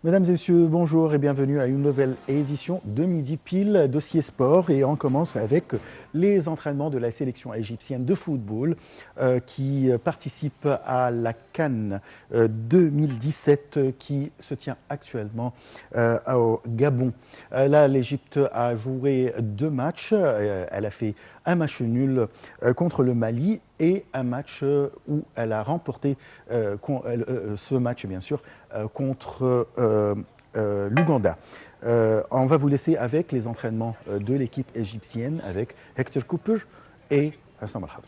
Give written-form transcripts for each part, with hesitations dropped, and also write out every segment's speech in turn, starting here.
Mesdames et messieurs, bonjour et bienvenue à une nouvelle édition de Midi Pile, dossier sport. Et on commence avec les entraînements de la sélection égyptienne de football qui participe à la CAN 2017 qui se tient actuellement au Gabon. Là, l'Égypte a joué 2 matchs. Elle a fait un match nul contre le Mali et un match où elle a remporté ce match, bien sûr, contre l'Ouganda. On va vous laisser avec les entraînements de l'équipe égyptienne avec Hector Cooper et Hassan Malhadj.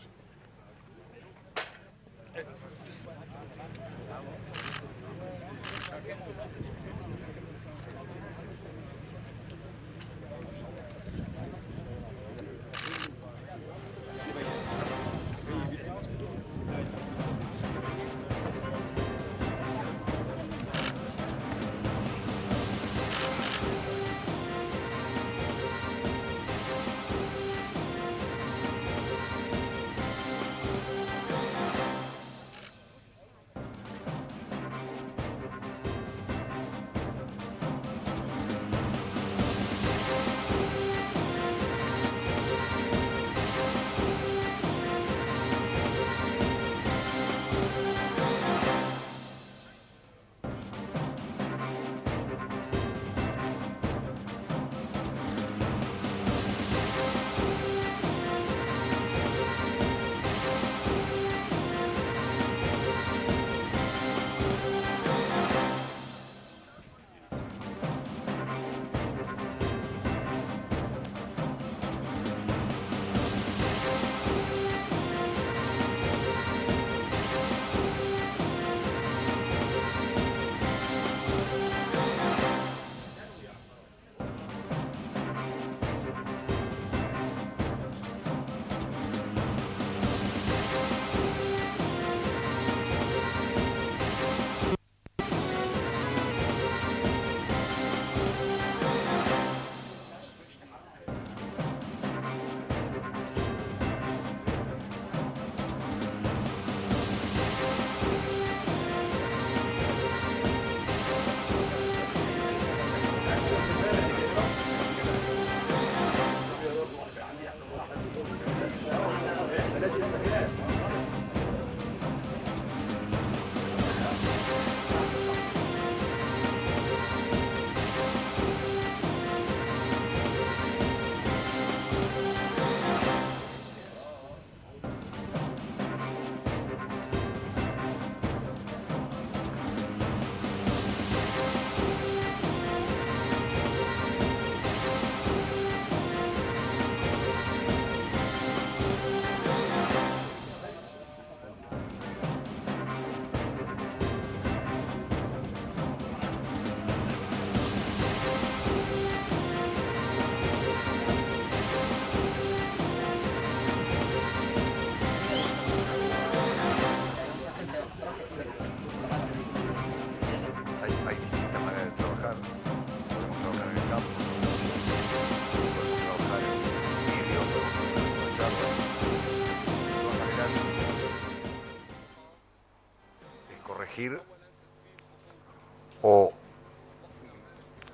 O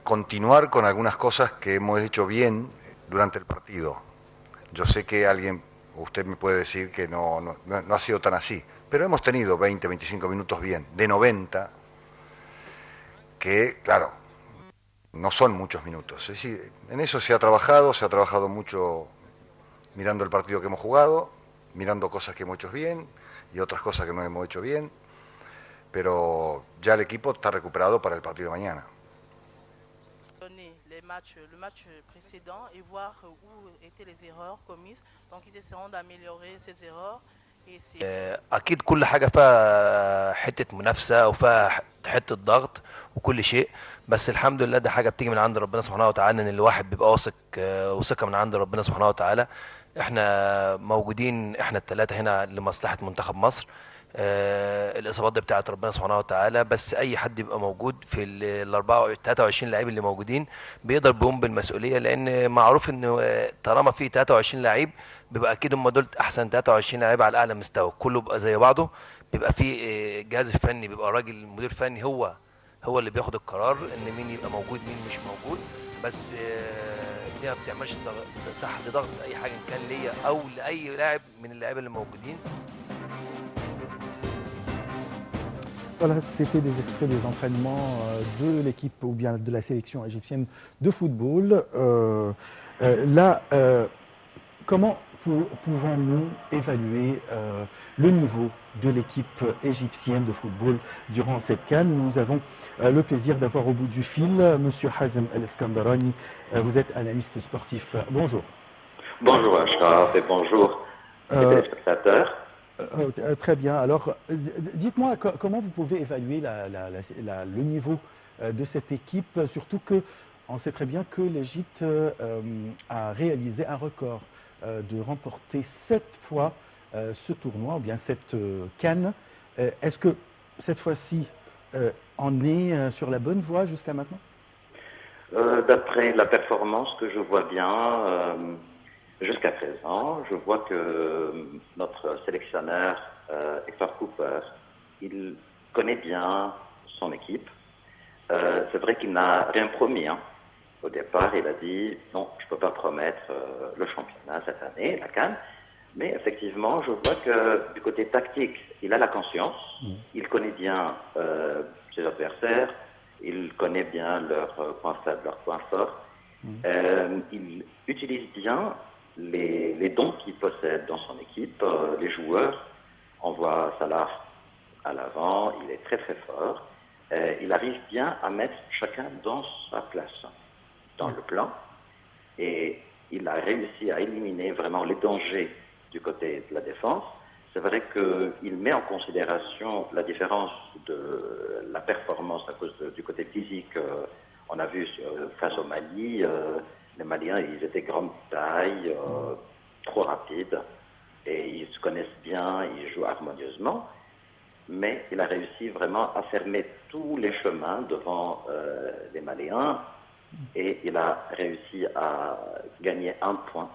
continuar con algunas cosas que hemos hecho bien durante el partido. Yo sé que usted me puede decir que no ha sido tan así, pero hemos tenido 20, 25 minutos bien, de 90, que claro, no son muchos minutos. Es decir, en eso se ha trabajado mucho mirando el partido que hemos jugado, mirando cosas que hemos hecho bien y otras cosas que no hemos hecho bien, pero ya el equipo está recuperado para el partido de mañana. Le match précédent et voir où étaient les erreurs commises. Donc ils essaieront d'améliorer ces erreurs. اكيد كل حاجه فيها حته منافسه وفيها حته ضغط وكل شيء، بس الحمد لله ده حاجه بتيجي من عند ربنا سبحانه وتعالى، ان الواحد بيبقى واثق وثقه من عند ربنا سبحانه وتعالى. احنا موجودين، احنا الثلاثه هنا لمصلحه منتخب مصر. الاصابات دي بتاعت ربنا سبحانه وتعالى، بس اي حد يبقى موجود في ال 23 لعيب اللي موجودين بيقدر بيقوم بالمسؤوليه، لان معروف ان طالما في 23 لعيب بيبقى اكيد هم دول احسن 23 لعيب على اعلى مستوى، كله بيبقى زي بعضه. بيبقى في الجهاز الفني، بيبقى راجل مدير فني هو هو اللي بياخد القرار ان مين يبقى موجود مين مش موجود. بس دي ما بتعملش تحت ضغط اي حاجه، إن كان ليا او لاي لاعب من اللاعيبه اللي موجودين. Voilà, c'était des extraits des entraînements de l'équipe ou bien de la sélection égyptienne de football. Là, comment pouvons-nous évaluer le niveau de l'équipe égyptienne de football durant cette CAN? Nous avons le plaisir d'avoir au bout du fil M. Hazem El-Eskandarani. Vous êtes analyste sportif. Bonjour. Bonjour Ashraf et bonjour les téléspectateurs. Très bien. Alors, dites-moi comment vous pouvez évaluer le niveau de cette équipe, surtout que on sait très bien que l'Égypte a réalisé un record de remporter 7 fois ce tournoi, ou bien cette CAN. Est-ce que cette fois-ci, on est sur la bonne voie jusqu'à maintenant? D'après la performance que je vois bien jusqu'à présent, je vois que notre sélectionneur, Hector Cooper, il connaît bien son équipe. C'est vrai qu'il n'a rien promis. Hein. Au départ, il a dit non, je ne peux pas promettre le championnat cette année, la CAN. Mais effectivement, je vois que du côté tactique, il a la conscience, il connaît bien ses adversaires, il connaît bien leurs points faibles, leurs points forts. Il utilise bien les dons qu'il possède dans son équipe. Les joueurs, on voit Salah à l'avant, il est très très fort. Il arrive bien à mettre chacun dans sa place, dans le plan. Et il a réussi à éliminer vraiment les dangers du côté de la défense. C'est vrai qu'il met en considération la différence de la performance à cause du côté physique. On a vu face au Mali, les Maliens, ils étaient grande taille, trop rapides, et ils se connaissent bien, ils jouent harmonieusement. Mais il a réussi vraiment à fermer tous les chemins devant les Maliens, et il a réussi à gagner un point.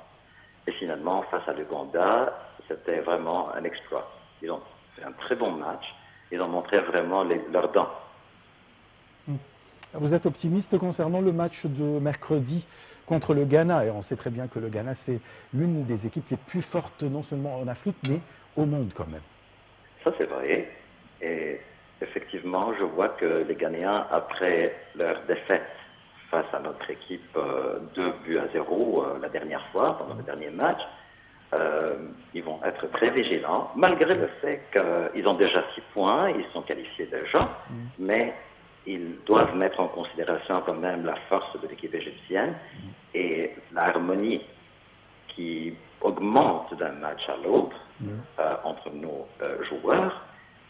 Et finalement, face à l'Ouganda, c'était vraiment un exploit. Ils ont fait un très bon match, ils ont montré vraiment leurs dents. Vous êtes optimiste concernant le match de mercredi contre le Ghana, et on sait très bien que le Ghana, c'est l'une des équipes les plus fortes, non seulement en Afrique, mais au monde quand même. Ça, c'est vrai. Et effectivement, je vois que les Ghanéens, après leur défaite face à notre équipe 2-0 la dernière fois, pendant le dernier match, ils vont être très vigilants, malgré le fait qu'ils ont déjà 6 points, ils sont qualifiés déjà, mais ils doivent mettre en considération quand même la force de l'équipe égyptienne et l'harmonie qui augmente d'un match à l'autre entre nos joueurs.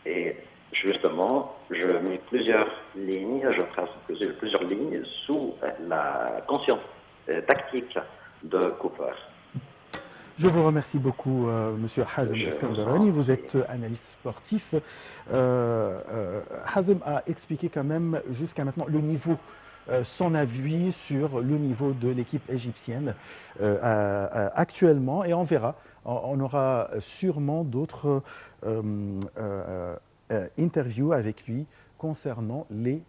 Et justement, je mets plusieurs lignes, je trace plusieurs lignes sous la conscience tactique de Cooper. Je vous remercie beaucoup, Monsieur Hazem El-Eskandarani. Vous êtes analyste sportif. Hazem a expliqué quand même jusqu'à maintenant le niveau, son avis sur le niveau de l'équipe égyptienne actuellement, et on verra. On aura sûrement d'autres interviews avec lui concernant les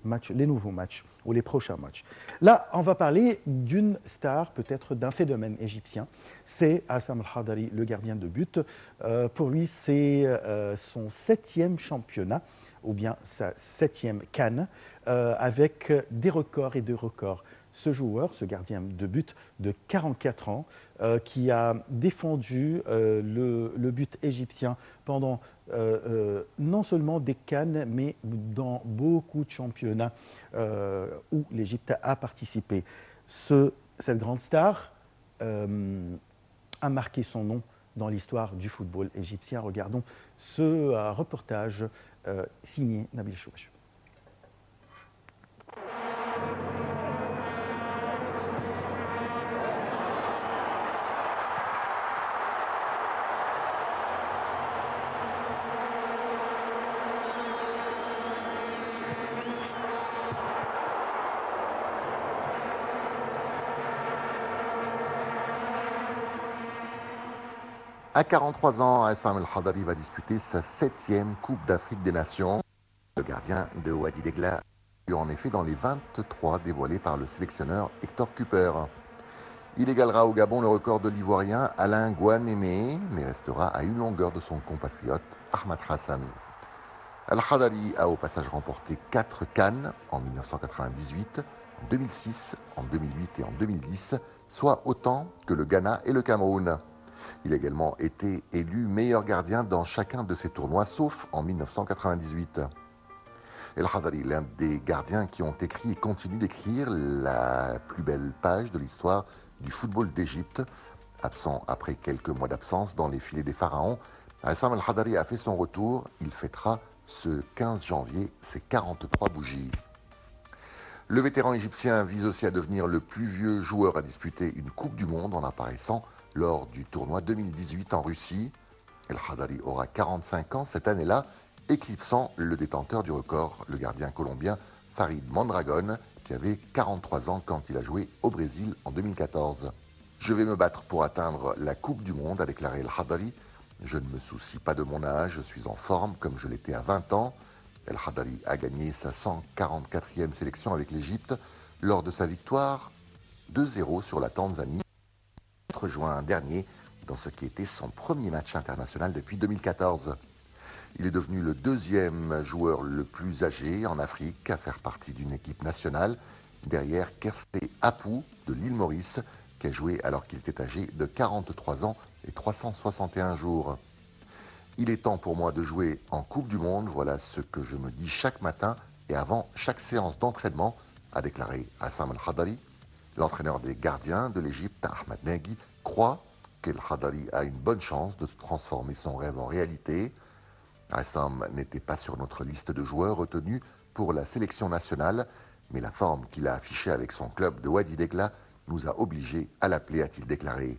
matchs, les nouveaux matchs ou les prochains matchs. Là, on va parler d'une star, peut-être d'un phénomène égyptien. C'est Hassam El-Hadari, le gardien de but. Pour lui, c'est son 7e championnat, ou bien sa 7e CAN, avec des records et des records. Ce joueur, ce gardien de but de 44 ans, qui a défendu le but égyptien pendant non seulement des CAN, mais dans beaucoup de championnats où l'Égypte a participé. Cette grande star a marqué son nom dans l'histoire du football égyptien. Regardons ce reportage signé Nabil Chouach. À 43 ans, Hassam El-Hadari va disputer sa 7e Coupe d'Afrique des Nations. gardien de Wadi Degla est en effet dans les 23 dévoilés par le sélectionneur Hector Cúper. Il égalera au Gabon le record de l'Ivoirien Alain Gouanémé, mais restera à une longueur de son compatriote Ahmad Hassan. Al-Hadari a au passage remporté 4 CAN en 1998, en 2006, en 2008 et en 2010, soit autant que le Ghana et le Cameroun. Il a également été élu meilleur gardien dans chacun de ces tournois, sauf en 1998. El-Hadari, l'un des gardiens qui ont écrit et continuent d'écrire la plus belle page de l'histoire du football d'Égypte. Absent après quelques mois d'absence dans les filets des pharaons, Hassam El-Hadari a fait son retour. Il fêtera ce 15 janvier ses 43 bougies. Le vétéran égyptien vise aussi à devenir le plus vieux joueur à disputer une Coupe du Monde en apparaissant lors du tournoi 2018 en Russie. El-Hadari aura 45 ans cette année-là, éclipsant le détenteur du record, le gardien colombien Farid Mondragon, qui avait 43 ans quand il a joué au Brésil en 2014. « Je vais me battre pour atteindre la Coupe du Monde », a déclaré El-Hadari. « Je ne me soucie pas de mon âge, je suis en forme comme je l'étais à 20 ans. » El-Hadari a gagné sa 144e sélection avec l'Égypte lors de sa victoire 2-0 sur la Tanzanie le 4 juin dernier, dans ce qui était son premier match international depuis 2014. Il est devenu le deuxième joueur le plus âgé en Afrique à faire partie d'une équipe nationale, derrière Kersté Apou de l'île Maurice, qui a joué alors qu'il était âgé de 43 ans et 361 jours. Il est temps pour moi de jouer en Coupe du Monde, voilà ce que je me dis chaque matin et avant chaque séance d'entraînement, a déclaré Hassam El-Hadari. L'entraîneur des gardiens de l'Égypte, Ahmed Neghi, croit qu'El-Hadari a une bonne chance de transformer son rêve en réalité. Hassam n'était pas sur notre liste de joueurs retenus pour la sélection nationale, mais la forme qu'il a affichée avec son club de Wadi Degla nous a obligés à l'appeler, a-t-il déclaré.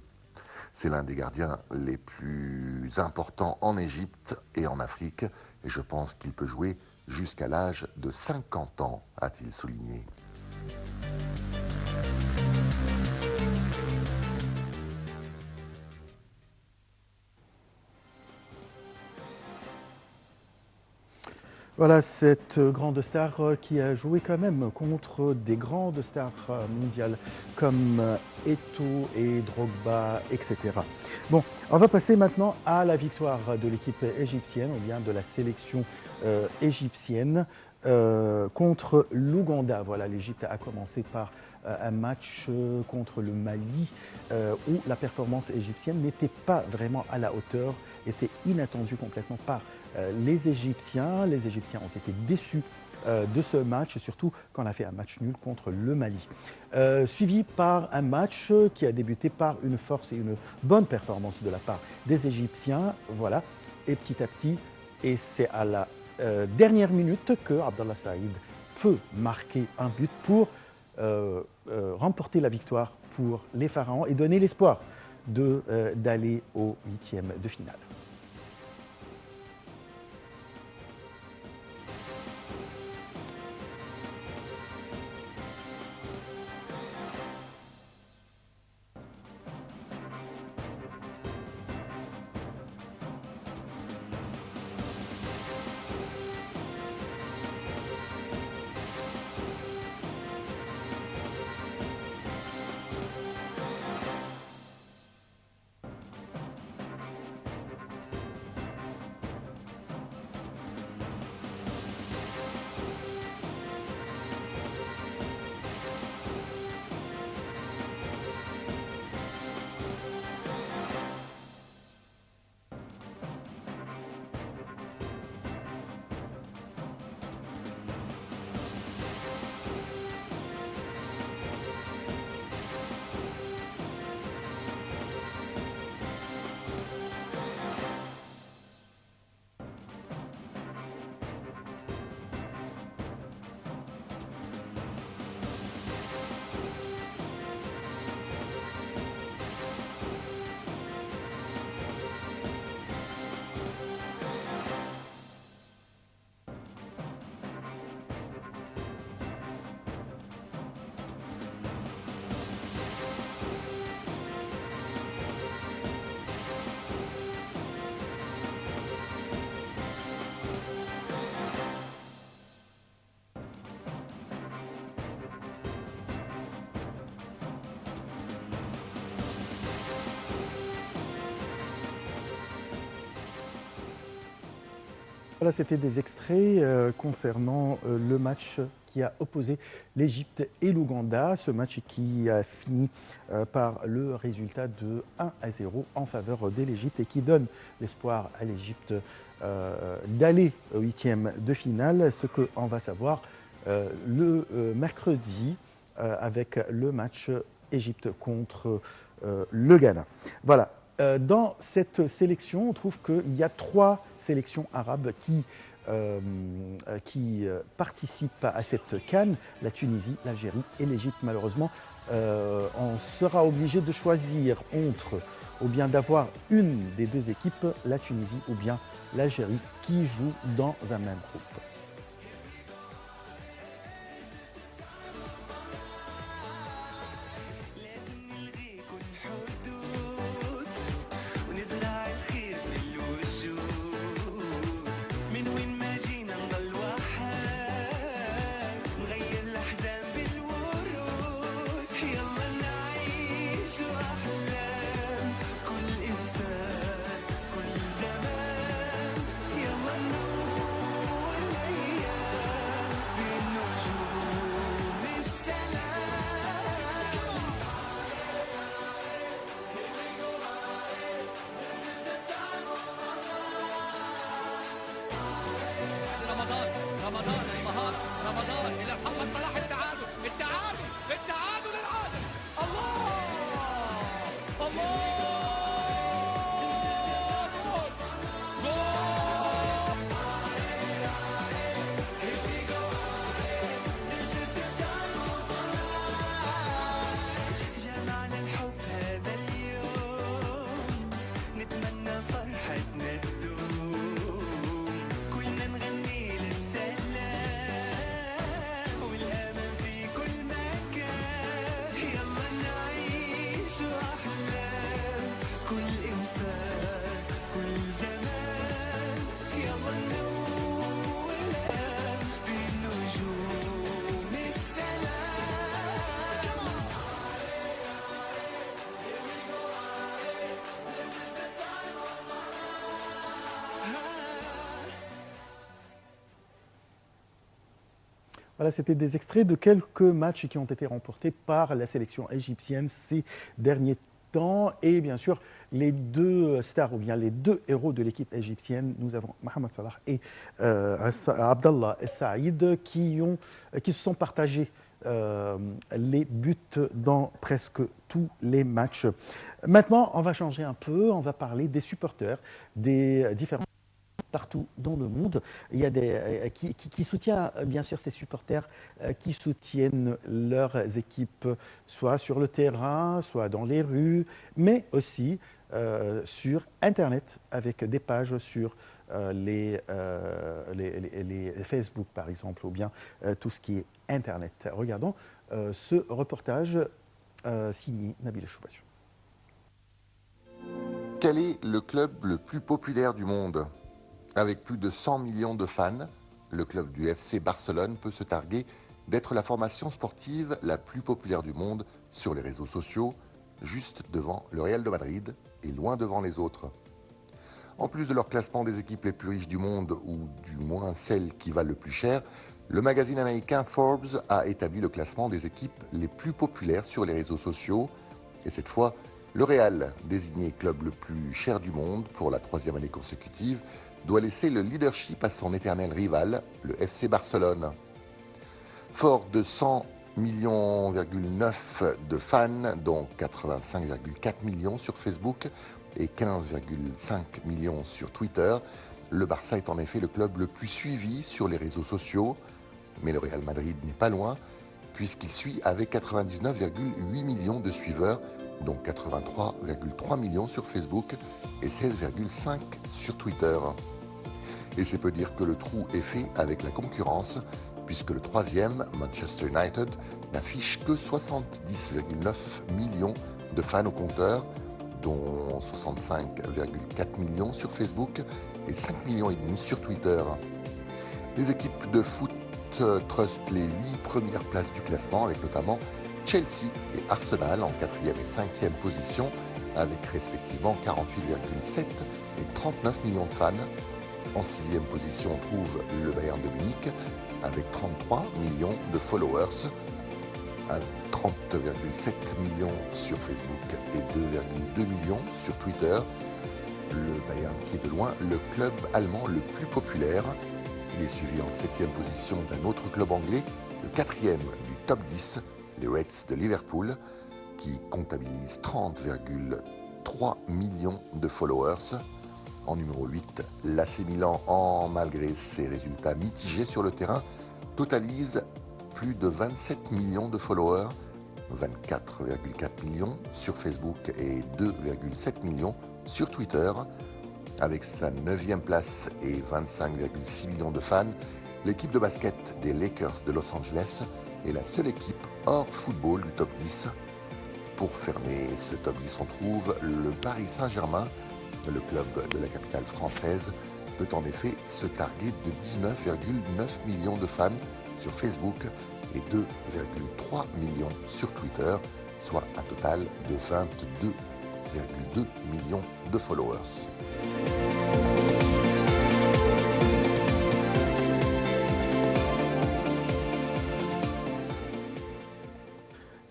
C'est l'un des gardiens les plus importants en Égypte et en Afrique, et je pense qu'il peut jouer jusqu'à l'âge de 50 ans, a-t-il souligné. Voilà cette grande star qui a joué quand même contre des grandes stars mondiales comme Eto'o et Drogba, etc. Bon, on va passer maintenant à la victoire de l'équipe égyptienne, ou bien de la sélection égyptienne contre l'Ouganda. Voilà, l'Égypte a commencé par un match contre le Mali où la performance égyptienne n'était pas vraiment à la hauteur, était inattendue complètement par les Égyptiens. Les Égyptiens ont été déçus de ce match, surtout quand on a fait un match nul contre le Mali. Suivi par un match qui a débuté par une force et une bonne performance de la part des Égyptiens. Voilà, et petit à petit, et c'est à la dernière minute que Abdallah Saïd peut marquer un but pour remporter la victoire pour les Pharaons et donner l'espoir d'aller au huitième de finale. Voilà, c'était des extraits concernant le match qui a opposé l'Égypte et l'Ouganda. Ce match qui a fini par le résultat de 1-0 en faveur de l'Égypte et qui donne l'espoir à l'Égypte d'aller au huitième de finale. Ce qu'on va savoir le mercredi avec le match Égypte contre le Ghana. Voilà. Dans cette sélection, on trouve qu'il y a 3 sélections arabes qui participent à cette CAN, la Tunisie, l'Algérie et l'Égypte. Malheureusement, on sera obligé de choisir entre ou bien d'avoir une des 2 équipes, la Tunisie ou bien l'Algérie, qui jouent dans un même groupe. Voilà, c'était des extraits de quelques matchs qui ont été remportés par la sélection égyptienne ces derniers temps. Et bien sûr, les 2 stars, ou bien les 2 héros de l'équipe égyptienne, nous avons Mohamed Salah et Abdallah Saïd, qui se sont partagés les buts dans presque tous les matchs. Maintenant, on va changer un peu, on va parler des supporters, des différents partout dans le monde. Il y a qui soutiennent bien sûr ces supporters qui soutiennent leurs équipes soit sur le terrain, soit dans les rues, mais aussi sur Internet avec des pages sur les Facebook par exemple, ou bien tout ce qui est Internet. Regardons ce reportage signé Nabil Choubach. Quel est le club le plus populaire du monde ? Avec plus de 100 millions de fans, le club du FC Barcelone peut se targuer d'être la formation sportive la plus populaire du monde sur les réseaux sociaux, juste devant le Real de Madrid et loin devant les autres. En plus de leur classement des équipes les plus riches du monde, ou du moins celles qui valent le plus cher, le magazine américain Forbes a établi le classement des équipes les plus populaires sur les réseaux sociaux. Et cette fois, le Real, désigné club le plus cher du monde pour la 3e année consécutive, doit laisser le leadership à son éternel rival, le FC Barcelone. Fort de 100,9 millions de fans, dont 85,4 millions sur Facebook et 15,5 millions sur Twitter, le Barça est en effet le club le plus suivi sur les réseaux sociaux. Mais le Real Madrid n'est pas loin, puisqu'il suit avec 99,8 millions de suiveurs, dont 83,3 millions sur Facebook et 16,5 sur Twitter. Et c'est peu dire que le trou est fait avec la concurrence, puisque le 3e, Manchester United, n'affiche que 70,9 millions de fans au compteur, dont 65,4 millions sur Facebook et 5,5 millions sur Twitter. Les équipes de foot trustent les 8 premières places du classement, avec notamment Chelsea et Arsenal en 4e et 5e position, avec respectivement 48,7 et 39 millions de fans. En 6e position, on trouve le Bayern de Munich avec 33 millions de followers, à 30,7 millions sur Facebook et 2,2 millions sur Twitter. Le Bayern qui est de loin le club allemand le plus populaire. Il est suivi en 7e position d'un autre club anglais, le 4e du top 10, les Reds de Liverpool, qui comptabilise 30,3 millions de followers. En numéro 8, l'AC Milan, malgré ses résultats mitigés sur le terrain, totalise plus de 27 millions de followers, 24,4 millions sur Facebook et 2,7 millions sur Twitter. Avec sa 9e place et 25,6 millions de fans, l'équipe de basket des Lakers de Los Angeles est la seule équipe hors football du top 10. Pour fermer ce top 10, on trouve le Paris Saint-Germain. Le club de la capitale française peut en effet se targuer de 19,9 millions de fans sur Facebook et 2,3 millions sur Twitter, soit un total de 22,2 millions de followers.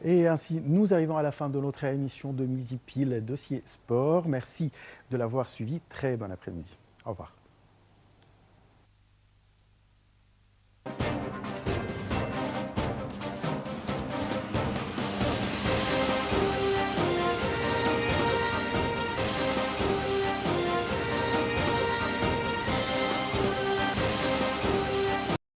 Et ainsi, nous arrivons à la fin de notre émission de Midi Pile, dossier sport. Merci de l'avoir suivi. Très bon après-midi. Au revoir.